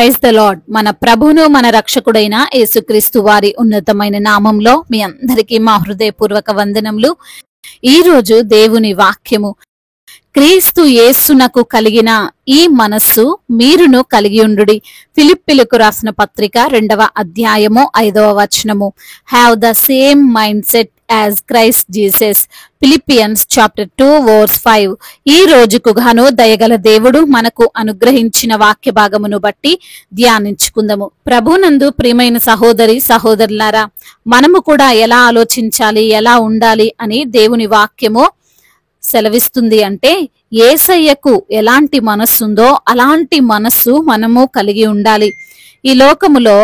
Praise the lord. మన ప్రభువును మన రక్షకుడైన యేసుక్రీస్తు వారి ఉన్నతమైన నామంలో మీ అందరికీ మా హృదయపూర్వక వందనములు. ఈ రోజు దేవుని వాక్యము, క్రీస్తు యేసునకు కలిగిన ఈ మనస్సు మీరును కలిగి ఉండుడి. ఫిలిప్పీలకు రాసిన పత్రిక 2వ అధ్యాయము 5వ వచనము. Have the same mind set as Christ Jesus. Philippians chapter 2 verse 5. ఈ రోజుకు గాను దయగల దేవుడు మనకు అనుగ్రహించిన వాక్య భాగమును బట్టి ధ్యానించుకుందాము. ప్రభునందు ప్రియమైన సహోదరి సహోదరులారా, మనము కూడా ఎలా ఆలోచించాలి, ఎలా ఉండాలి అని దేవుని వాక్యము సెలవిస్తుంది. అంటే యేసయ్యకు ఎలాంటి మనస్సుందో అలాంటి మనస్సు మనము కలిగి ఉండాలి. ఈ లోకములో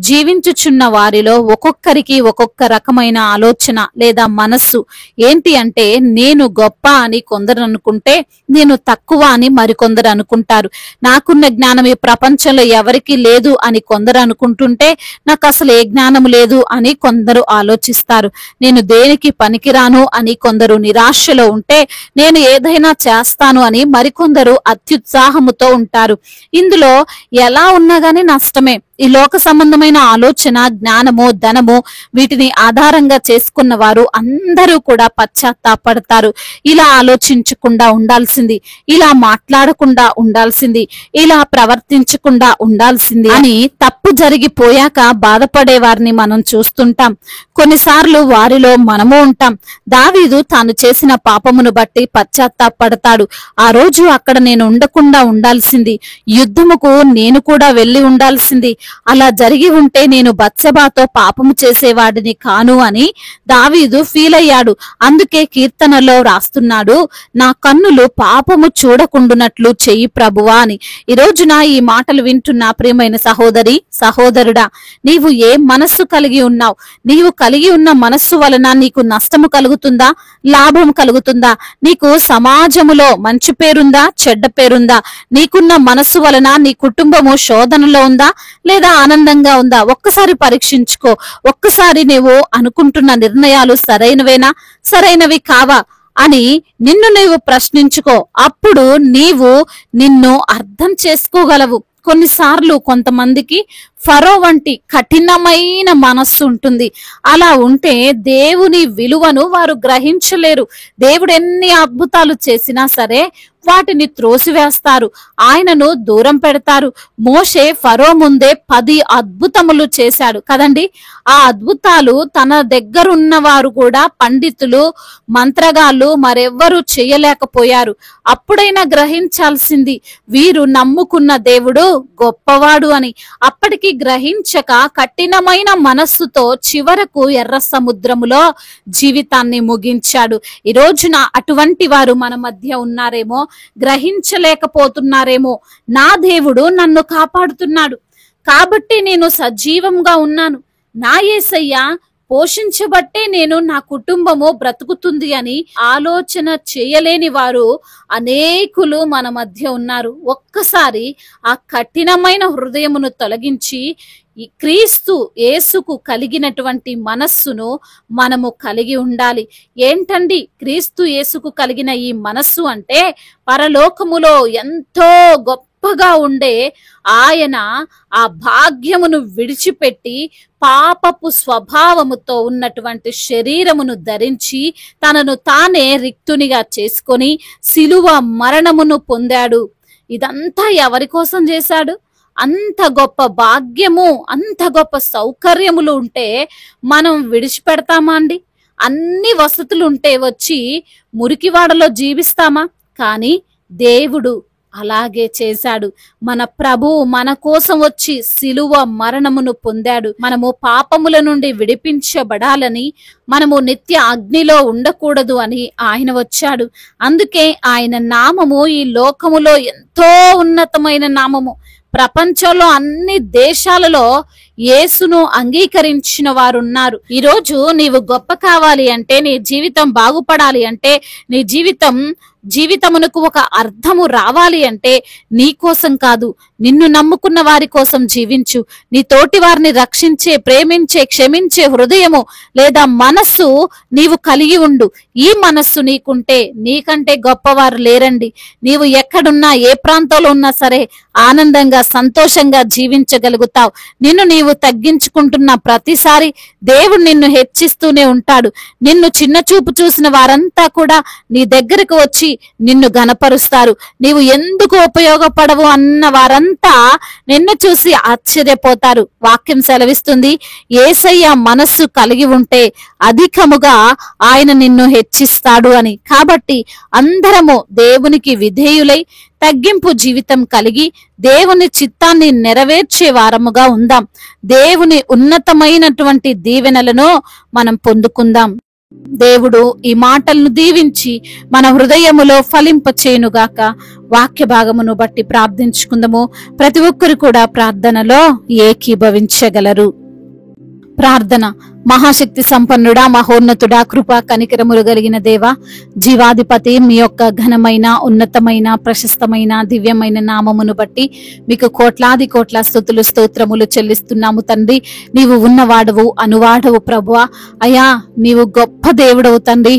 జీవించుచున్న వారిలో ఒక్కొక్కరికి ఒక్కొక్క రకమైన ఆలోచన లేదా మనస్సు. ఏంటి అంటే, నేను గొప్ప అని కొందరు అనుకుంటే నేను తక్కువ అని మరికొందరు అనుకుంటారు. నాకున్న జ్ఞానం ఈ ప్రపంచంలో ఎవరికి లేదు అని కొందరు అనుకుంటుంటే నాకు అసలు ఏ జ్ఞానం లేదు అని కొందరు ఆలోచిస్తారు. నేను దేనికి పనికిరాను అని కొందరు నిరాశలో ఉంటే నేను ఏదైనా చేస్తాను అని మరికొందరు అత్యుత్సాహముతో ఉంటారు. ఇందులో ఎలా ఉన్నా గానీ నష్టమే. ఈ లోక సంబంధమైన ఆలోచన, జ్ఞానము, ధనము వీటిని ఆధారంగా చేసుకున్న వారు అందరూ కూడా పశ్చాత్తాపడతారు. ఇలా ఆలోచించకుండా ఉండాల్సింది, ఇలా మాట్లాడకుండా ఉండాల్సింది, ఇలా ప్రవర్తించకుండా ఉండాల్సింది అని తప్పు జరిగిపోయాక బాధపడే వారిని మనం చూస్తుంటాం. కొన్నిసార్లు వారిలో మనము ఉంటాం. దావీదు తాను చేసిన పాపమును బట్టి పశ్చాత్తాపడతాడు. ఆ రోజు అక్కడ నేను ఉండకుండా ఉండాల్సింది, యుద్ధముకు నేను కూడా వెళ్లి ఉండాల్సింది, అలా జరిగి ఉంటే నేను బత్సెబాతో పాపము చేసేవాడిని కాను అని దావీదు ఫీల్ అయ్యాడు. అందుకే కీర్తనలో రాస్తున్నాడు, నా కన్నులు పాపము చూడకుండునట్లు చెయ్యి ప్రభువా అని. ఈ రోజున ఈ మాటలు వింటున్న ప్రియమైన సహోదరి సహోదరుడా, నీవు ఏ మనస్సు కలిగి ఉన్నావు? నీవు కలిగి ఉన్న మనస్సు వలన నీకు నష్టము కలుగుతుందా, లాభం కలుగుతుందా? నీకు సమాజములో మంచి పేరుందా, చెడ్డ పేరుందా? నీకున్న మనస్సు వలన నీ కుటుంబము శోధనలో ఉందా లేదా ఆనందంగా ఉందా? ఒక్కసారి పరీక్షించుకో. ఒక్కసారి నీవు అనుకుంటున్న నిర్ణయాలు సరైనవేనా, సరైనవి కావా అని నిన్ను నీవు ప్రశ్నించుకో. అప్పుడు నీవు నిన్ను అర్థం చేసుకోగలవు. కొన్నిసార్లు కొంతమందికి ఫరో వంటి కఠినమైన మనస్సు ఉంటుంది. అలా ఉంటే దేవుని విలువను వారు గ్రహించలేరు. దేవుడు ఎన్ని అద్భుతాలు చేసినా సరే వాటిని త్రోసివేస్తారు, ఆయనను దూరం పెడతారు. మోషే ఫరో ముందే 10 అద్భుతములు చేశాడు కదండి. ఆ అద్భుతాలు తన దగ్గరున్న వారు కూడా, పండితులు, మంత్రగాళ్ళు మరెవ్వరూ చేయలేకపోయారు. అప్పుడైనా గ్రహించాల్సింది, వీరు నమ్ముకున్న దేవుడు గొప్పవాడు అని. అప్పటికి గ్రహించక కఠినమైన మనస్సుతో చివరకు ఎర్ర సముద్రములో జీవితాన్ని ముగించాడు. ఈ రోజున అటువంటి వారు మన మధ్య ఉన్నారేమో, గ్రహించలేకపోతున్నారేమో. నా దేవుడు నన్ను కాపాడుతున్నాడు కాబట్టి నేను సజీవంగా ఉన్నాను, నా యేసయ్య పోషించబట్టే నేను, నా కుటుంబము బ్రతుకుతుంది అని ఆలోచన చేయలేని వారు అనేకులు మన మధ్య ఉన్నారు. ఒక్కసారి ఆ కఠినమైన హృదయమును తొలగించి ఈ క్రీస్తు యేసుకు కలిగినటువంటి మనస్సును మనము కలిగి ఉండాలి. ఏంటండి క్రీస్తు యేసుకు కలిగిన ఈ మనస్సు అంటే, పరలోకములో ఎంతో గొప్పగా ఉండే ఆయన ఆ భాగ్యమును విడిచిపెట్టి పాపపు స్వభావముతో ఉన్నటువంటి శరీరమును ధరించి తనను తానే రిక్తునిగా చేసుకొని శిలువ మరణమును పొందాడు. ఇదంతా ఎవరి కోసం చేశాడు? అంత గొప్ప భాగ్యము, అంత గొప్ప సౌకర్యములు ఉంటే మనం విడిచిపెడతామా అండి? అన్ని వసతులు ఉంటే వచ్చి మురికివాడలో జీవిస్తామా? కానీ దేవుడు అలాగే చేశాడు. మన ప్రభువు మన కోసం వచ్చి శిలువ మరణమును పొందాడు. మనము పాపముల నుండి విడిపించబడాలని, మనము నిత్య అగ్నిలో ఉండకూడదు అని ఆయన వచ్చాడు. అందుకే ఆయన నామము ఈ లోకములో ఎంతో ఉన్నతమైన నామము. ప్రపంచంలో అన్ని దేశాలలో యేసును అంగీకరించిన వారున్నారు. ఈరోజు నీవు గొప్ప కావాలి అంటే, నీ జీవితం బాగుపడాలి అంటే, నీ జీవితం జీవితమునకు ఒక అర్థము రావాలి అంటే నీ కోసం కాదు, నిన్ను నమ్ముకున్న వారి కోసం జీవించు. నీ తోటి వారిని రక్షించే, ప్రేమించే, క్షమించే హృదయము లేదా మనస్సు నీవు కలిగి ఉండు. ఈ మనస్సు నీకుంటే నీకంటే గొప్పవారు లేరండి. నీవు ఎక్కడున్నా, ఏ ప్రాంతంలో ఉన్నా సరే ఆనందంగా, సంతోషంగా జీవించగలుగుతావు. నిన్ను నీవు తగ్గించుకుంటున్న ప్రతిసారి దేవుడు నిన్ను హెచ్చిస్తూనే ఉంటాడు. నిన్ను చిన్న చూపు చూసిన వారంతా కూడా నీ దగ్గరకు వచ్చి నిన్ను గనపరుస్తారు. నీవు ఎందుకు ఉపయోగపడవు అన్న వారంతా నిన్ను చూసి ఆశ్చర్యపోతారు. వాక్యం సెలవిస్తుంది, యేసయ్య మనస్సు కలిగి ఉంటే అధికముగా ఆయన నిన్ను హెచ్చిస్తాడు అని. కాబట్టి అందరము దేవునికి విధేయులై తగ్గింపు జీవితం కలిగి దేవుని చిత్తాన్ని నెరవేర్చే వారముగా ఉందాం. దేవుని ఉన్నతమైనటువంటి దీవెనలను మనం పొందుకుందాం. దేవుడు ఈ మాటలను దీవించి మన హృదయములో ఫలింపచేయునుగాక. వాక్య భాగమును బట్టి ప్రార్థించుకుందాము. ప్రతి ఒక్కరు కూడా ప్రార్థనలో ఏకీభవించగలరు. ప్రార్థన. మహాశక్తి సంపన్నుడా, మహోన్నతుడా, కృపా కనికరములు కలిగిన దేవా, జీవాధిపతి, మీ యొక్క ఘనమైన, ఉన్నతమైన, ప్రశస్తమైన, దివ్యమైన నామమును బట్టి మీకు కోట్లాది కోట్ల స్తుతులు, స్తోత్రములు చెల్లిస్తున్నాము తండ్రి. నీవు ఉన్నవాడవు, అనువాడవు ప్రభువా. అయ్యా, నీవు గొప్ప దేవుడవు తండ్రి.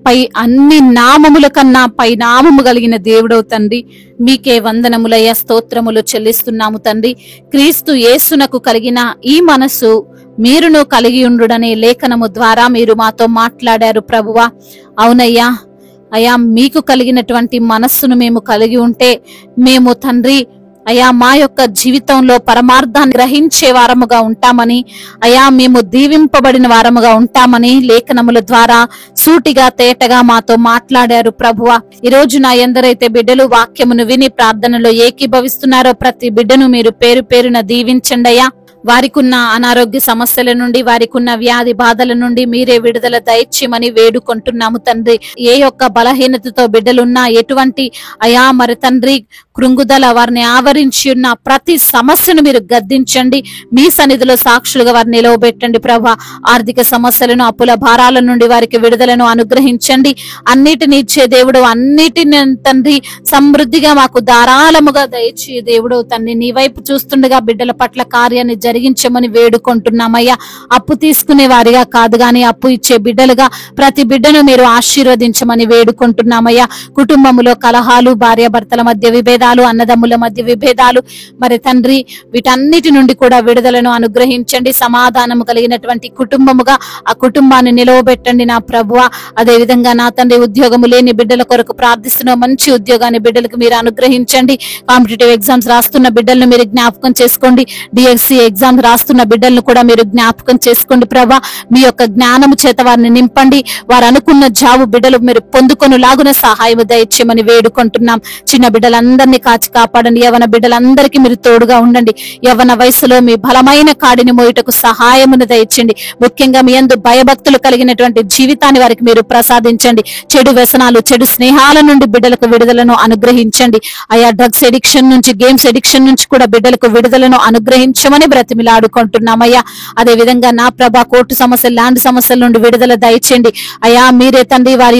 పై అన్ని నామముల కన్నా పై నామము కలిగిన దేవుడవు తండ్రి. మీకే వందనములయ్యా, స్తోత్రములు చెల్లిస్తున్నాము తండ్రి. క్రీస్తు యేసునకు కలిగిన ఈ మనస్సు మీరును కలిగి ఉండుడనే లేఖనము ద్వారా మీరు మాతో మాట్లాడారు ప్రభువా. అవునయ్యా, అయ్యా, మీకు కలిగినటువంటి మనస్సును మేము కలిగి ఉంటే మేము తండ్రి అయ్యా మా యొక్క జీవితంలో పరమార్థాన్ని గ్రహించే వారముగా ఉంటామని, అయ్యా మేము దీవింపబడిన వారముగా ఉంటామని లేఖనముల ద్వారా సూటిగా తేటగా మాతో మాట్లాడారు ప్రభువా. ఈ రోజు నా ఎందరైతే బిడ్డలు వాక్యమును విని ప్రార్థనలో ఏకీభవిస్తున్నారో ప్రతి బిడ్డను మీరు పేరు పేరున దీవించండి అయ్యా. వారికున్న అనారోగ్య సమస్యల నుండి, వారికున్న వ్యాధి బాధల నుండి మీరే విడుదల దయచేయమని వేడుకుంటున్నాము తండ్రి. ఏ యొక్క బలహీనతతో బిడ్డలున్నా, ఎటువంటి అయా మరి తండ్రి కృంగుదల వారిని ఆవరించి ఉన్న ప్రతి సమస్యను మీరు గద్దించండి. మీ సన్నిధిలో సాక్షులుగా వారిని నిలవబెట్టండి ప్రభా. ఆర్థిక సమస్యలను, అప్పుల భారాల నుండి వారికి విడుదలను అనుగ్రహించండి. అన్నిటిని ఇచ్చే దేవుడు, అన్నిటిని తండ్రి సమృద్ధిగా మాకు ధారాళముగా దయచే దేవుడు తండ్రి. నీ వైపు చూస్తుండగా బిడ్డల పట్ల కార్యాన్ని జరిగించమని వేడుకుంటున్నామయ్యా. అప్పు తీసుకునే వారిగా కాదు గాని అప్పు ఇచ్చే బిడ్డలుగా ప్రతి బిడ్డను మీరు ఆశీర్వదించమని వేడుకుంటున్నామయ్యా. కుటుంబములో కలహాలు, భార్యాభర్తల మధ్య విభేదాలు, అన్నదమ్ముల మధ్య విభేదాలు మరి తండ్రి వీటన్నిటి నుండి కూడా విడుదలను అనుగ్రహించండి. సమాధానము కలిగినటువంటి కుటుంబముగా ఆ కుటుంబాన్ని నిలవబెట్టండి నా ప్రభువా. అదే విధంగా నా తండ్రి ఉద్యోగము లేని బిడ్డల కొరకు ప్రార్థిస్తున్న మంచి ఉద్యోగాన్ని బిడ్డలకు మీరు అనుగ్రహించండి. కాంపిటేటివ్ ఎగ్జామ్స్ రాస్తున్న బిడ్డలను మీరు జ్ఞాపకం చేసుకోండి. డిఎస్సి ఎగ్జామ్ రాస్తున్న బిడ్డలను కూడా మీరు జ్ఞాపకం చేసుకోండి ప్రభా. మీ యొక్క జ్ఞానము చేత వారిని నింపండి. వారు అనుకున్న జాబు బిడ్డలు మీరు పొందుకొనులాగున సహాయం దయచేయమని వేడుకుంటున్నాం. చిన్న బిడ్డలందరినీ కాచి కాపాడండి. యవన బిడ్డలందరికీ మీరు తోడుగా ఉండండి. యవన వయసులో మీ బలమైన కాడిని మోయుటకు సహాయమును దయచేయండి. ముఖ్యంగా మీ యందు భయభక్తులు కలిగినటువంటి జీవితాన్ని వారికి మీరు ప్రసాదించండి. చెడు వ్యసనాలు, చెడు స్నేహాల నుండి బిడ్డలకు విడుదలను అనుగ్రహించండి. ఆయా డ్రగ్స్ ఎడిక్షన్ నుంచి, గేమ్స్ ఎడిక్షన్ నుంచి కూడా బిడ్డలకు విడుదలను అనుగ్రహించమని బ్రతిమిలాడుకుంటున్నామయ్యా. అదే విధంగా నా ప్రభా కోర్టు సమస్యలు, ల్యాండ్ సమస్యల నుండి విడుదల దయచేయండి అయ్యా. మీరే తండ్రి వారి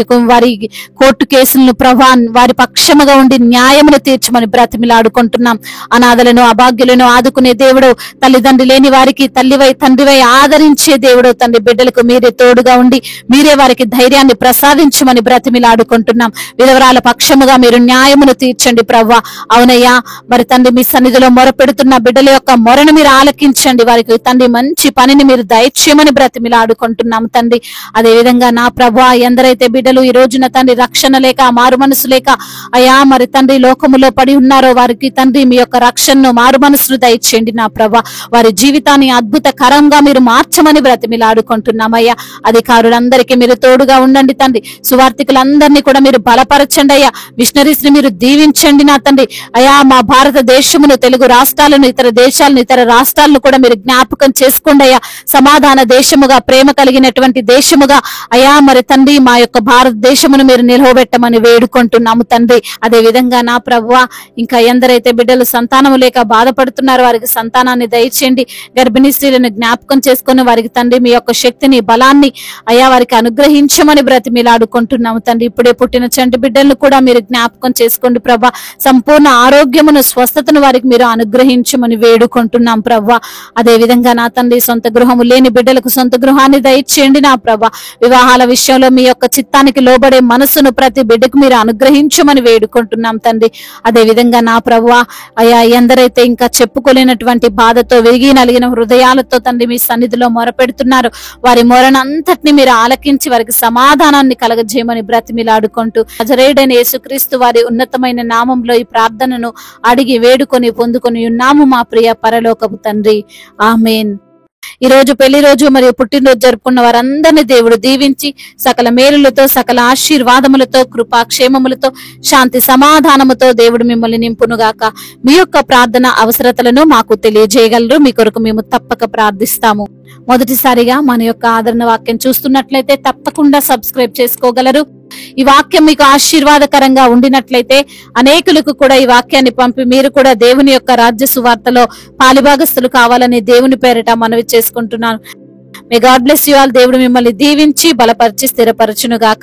కోర్టు కేసులను ప్రభా వారి పక్షముగా ఉండి న్యాయమును తీర్చమని బ్రతిమిలాడుకుంటున్నాం. అనాథలను, అభాగ్యులను ఆదుకునే దేవుడు, తల్లిదండ్రి లేని వారికి తల్లివై తండ్రివై ఆదరించే దేవుడు తండ్రి. బిడ్డలకు మీరే తోడుగా ఉండి మీరే వారికి ధైర్యాన్ని ప్రసాదించమని బ్రతిమిలాడుకుంటున్నాం. విధవరాల పక్షముగా మీరు న్యాయమును తీర్చండి ప్రవ్వా. అవునయ్యా, మరి తండ్రి మీ సన్నిధిలో మొరపెడుతున్న బిడ్డల యొక్క మొరను మీరు ఆలకించండి. వారికి తండ్రి మంచి పనిని మీరు దయచేయమని బ్రతిమిలాడుకుంటున్నాం తండ్రి. అదే విధంగా నా ప్రభువా, ఎందరైతే బిడ్డలు ఈ రోజున తండ్రి రక్షణ లేక, మారు మనసు లేక అయ్యా మరి తండ్రి లోకములో పడి ఉన్నారో వారికి తండ్రి మీ యొక్క రక్షణను, మారు మనసును దయచేయండి నా ప్రభువా. వారి జీవితాన్ని అద్భుతకరంగా మీరు మార్చమని బ్రతిమిలాడుకుంటున్నామయ్యా. అధికారులందరికీ మీరు తోడుగా ఉండండి తండ్రి. సువార్థికులందరినీ కూడా మీరు బలపరచండి అయ్యా. మిషనరీస్ ని మీరు దీవించండి నా తండ్రి. అయ్యా మా భారతదేశమును, తెలుగు రాష్ట్రాలను, ఇతర దేశాలను, ఇతర రాష్ట్రాలను దేశాలను కూడా మీరు జ్ఞాపకం చేసుకోండి అయ్యా. సమాధాన దేశముగా, ప్రేమ కలిగినటువంటి దేశముగా అయ్యా మరి తండ్రి మా యొక్క భారతదేశమును మీరు నిలవబెట్టమని వేడుకుంటున్నాము తండ్రి. అదే విధంగా నా ప్రభువా, ఇంకా ఎందరైతే బిడ్డలు సంతానము లేక బాధపడుతున్నారో వారికి సంతానాన్ని దయచేయండి. గర్భిణీ స్త్రీలను జ్ఞాపకం చేసుకుని వారికి తండ్రి మీ యొక్క శక్తిని, బలాన్ని అయ్యా వారికి అనుగ్రహించమని బ్రతిమిలాడుకుంటున్నాము తండ్రి. ఇప్పుడే పుట్టిన చంటి బిడ్డలను కూడా మీరు జ్ఞాపకం చేసుకోండి ప్రభా. సంపూర్ణ ఆరోగ్యమును, స్వస్థతను వారికి మీరు అనుగ్రహించమని వేడుకుంటున్నాం ప్రభా. అదే విధంగా నా తండ్రి సొంత గృహము లేని బిడ్డలకు సొంత గృహాన్ని దయచేయండి నా ప్రభా. వివాహాల విషయంలో మీ యొక్క చిత్తానికి లోబడే మనసును ప్రతి బిడ్డకు మీరు అనుగ్రహించమని వేడుకుంటున్నాం తండ్రి. అదే విధంగా నా ప్రభువా అయ్యా ఎందరైతే ఇంకా చెప్పుకోలేనటువంటి బాధతో, విరిగి నలిగిన హృదయాలతో తండ్రి మీ సన్నిధిలో మొరపెడుతున్నారు, వారి మొరనంతటిని మీరు ఆలకించి వారికి సమాధానాన్ని కలగజేయమని బ్రతిమిలాడుకుంటూ నజరేయుడైన యేసుక్రీస్తు వారి ఉన్నతమైన నామంలో ఈ ప్రార్థనను అడిగి వేడుకొని పొందుకొని ఉన్నాము మా ప్రియ పరలోకపు తండ్రి. ఆమేన్. ఈ రోజు పెళ్లి రోజు మరియు పుట్టినరోజు జరుపుకున్న వారందరినీ దేవుడు దీవించి సకల మేలులతో, సకల ఆశీర్వాదములతో, కృపాక్షేమములతో, శాంతి సమాధానముతో దేవుడు మిమ్మల్ని నింపునుగాక. మీ యొక్క ప్రార్థన అవసరతలను మాకు తెలియజేయగలరు. మీ కొరకు మేము తప్పక ప్రార్థిస్తాము. మొదటిసారిగా మన యొక్క ఆదరణ వాక్యం చూస్తున్నట్లయితే తప్పకుండా సబ్స్క్రైబ్ చేసుకోగలరు. ఈ వాక్యం మీకు ఆశీర్వాదకరంగా ఉండినట్లయితే అనేకులకు కూడా ఈ వాక్యాన్ని పంపి మీరు కూడా దేవుని యొక్క రాజ్య సువార్తలో పాలిభాగస్తులు కావాలని దేవుని పేరిట మనవి చేసుకుంటున్నాను. May God bless you all. దేవుడు మిమ్మల్ని దీవించి బలపరిచి స్థిరపరచునుగాక.